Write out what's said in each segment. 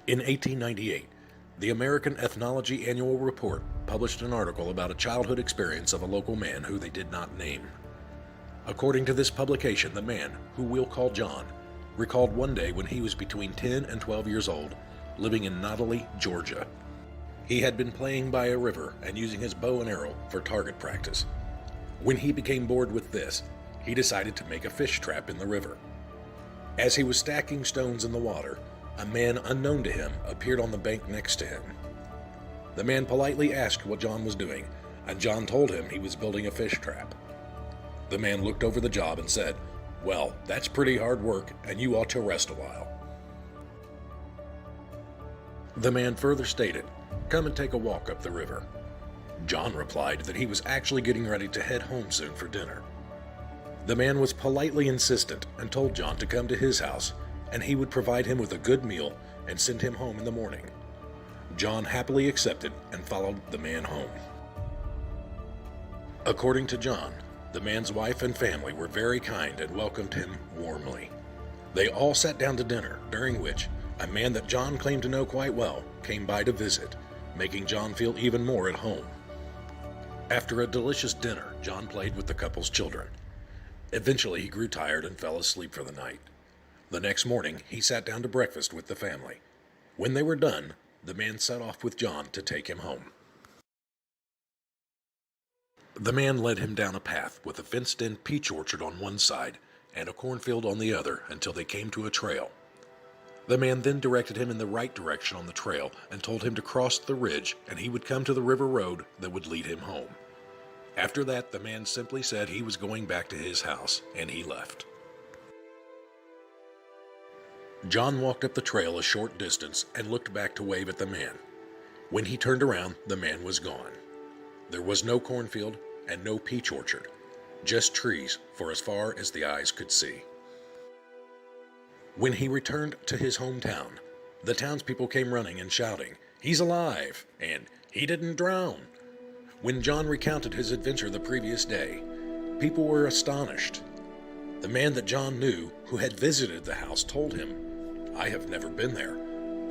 In 1898, the American Ethnology Annual Report published an article about a childhood experience of a local man who they did not name. According to this publication, the man, who we'll call John, recalled one day when he was between 10 and 12 years old, living in Nautilus, Georgia. He had been playing by a river and using his bow and arrow for target practice. When he became bored with this, he decided to make a fish trap in the river. As he was stacking stones in the water, a man unknown to him appeared on the bank next to him. The man politely asked what John was doing, and John told him he was building a fish trap. The man looked over the job and said, "Well, that's pretty hard work, and you ought to rest a while." The man further stated, "Come and take a walk up the river." John replied that he was actually getting ready to head home soon for dinner. The man was politely insistent and told John to come to his house, and he would provide him with a good meal and send him home in the morning. John happily accepted and followed the man home. According to John, the man's wife and family were very kind and welcomed him warmly. They all sat down to dinner, during which a man that John claimed to know quite well came by to visit, making John feel even more at home. After a delicious dinner, John played with the couple's children. Eventually, he grew tired and fell asleep for the night. The next morning, he sat down to breakfast with the family. When they were done, the man set off with John to take him home. The man led him down a path with a fenced-in peach orchard on one side and a cornfield on the other until they came to a trail. The man then directed him in the right direction on the trail and told him to cross the ridge and he would come to the river road that would lead him home. After that, the man simply said he was going back to his house, and he left. John walked up the trail a short distance and looked back to wave at the man. When he turned around, the man was gone. There was no cornfield and no peach orchard, just trees for as far as the eyes could see. When he returned to his hometown, the townspeople came running and shouting, "He's alive!" and "He didn't drown!" When John recounted his adventure the previous day, people were astonished. The man that John knew, who had visited the house, told him, "I have never been there.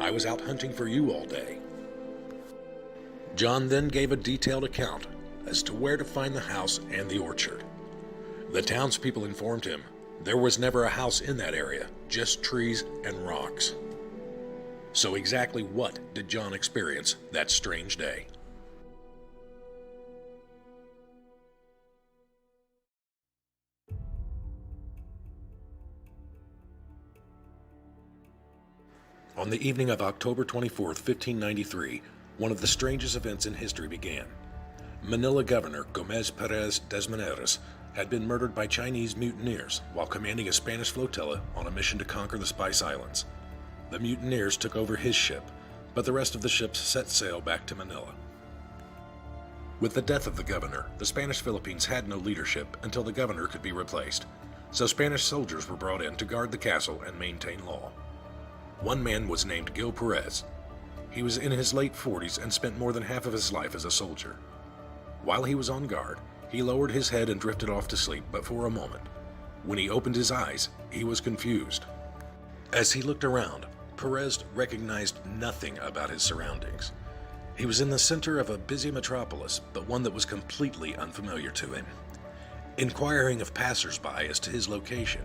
I was out hunting for you all day." John then gave a detailed account as to where to find the house and the orchard. The townspeople informed him there was never a house in that area, just trees and rocks. So exactly what did John experience that strange day? On the evening of October 24th, 1593, one of the strangest events in history began. Manila Governor Gomez Perez Desmaneres had been murdered by Chinese mutineers while commanding a Spanish flotilla on a mission to conquer the Spice Islands. The mutineers took over his ship, but the rest of the ships set sail back to Manila. With the death of the governor, the Spanish Philippines had no leadership until the governor could be replaced, so Spanish soldiers were brought in to guard the castle and maintain law. One man was named Gil Perez. He was in his late 40s and spent more than half of his life as a soldier. While he was on guard, he lowered his head and drifted off to sleep, but for a moment. When he opened his eyes, he was confused. As he looked around, Perez recognized nothing about his surroundings. He was in the center of a busy metropolis, but one that was completely unfamiliar to him. Inquiring of passers-by as to his location,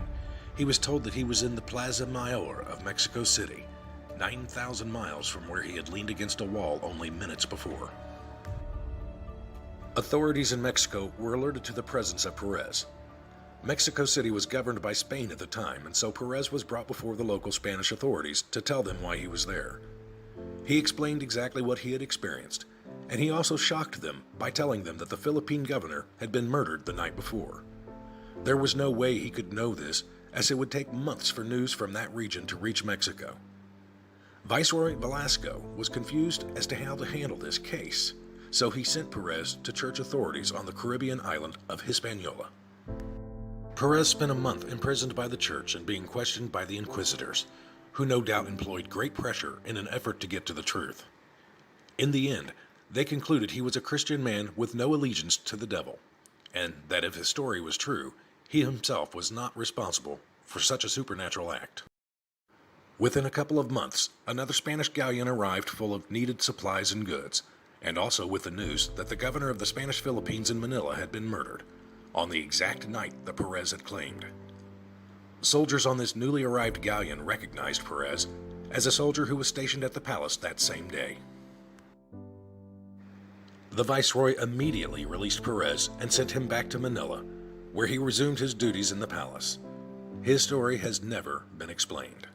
he was told that he was in the Plaza Mayor of Mexico City, 9,000 miles from where he had leaned against a wall only minutes before. Authorities in Mexico were alerted to the presence of Perez. Mexico City was governed by Spain at the time, and so Perez was brought before the local Spanish authorities to tell them why he was there. He explained exactly what he had experienced, and he also shocked them by telling them that the Philippine governor had been murdered the night before. There was no way he could know this, as it would take months for news from that region to reach Mexico. Viceroy Velasco was confused as to how to handle this case, so he sent Perez to church authorities on the Caribbean island of Hispaniola. Perez spent a month imprisoned by the church and being questioned by the inquisitors, who no doubt employed great pressure in an effort to get to the truth. In the end, they concluded he was a Christian man with no allegiance to the devil, and that if his story was true, he himself was not responsible for such a supernatural act. Within a couple of months, another Spanish galleon arrived full of needed supplies and goods, and also with the news that the governor of the Spanish Philippines in Manila had been murdered, on the exact night that Perez had claimed. Soldiers on this newly arrived galleon recognized Perez as a soldier who was stationed at the palace that same day. The viceroy immediately released Perez and sent him back to Manila, where he resumed his duties in the palace. His story has never been explained.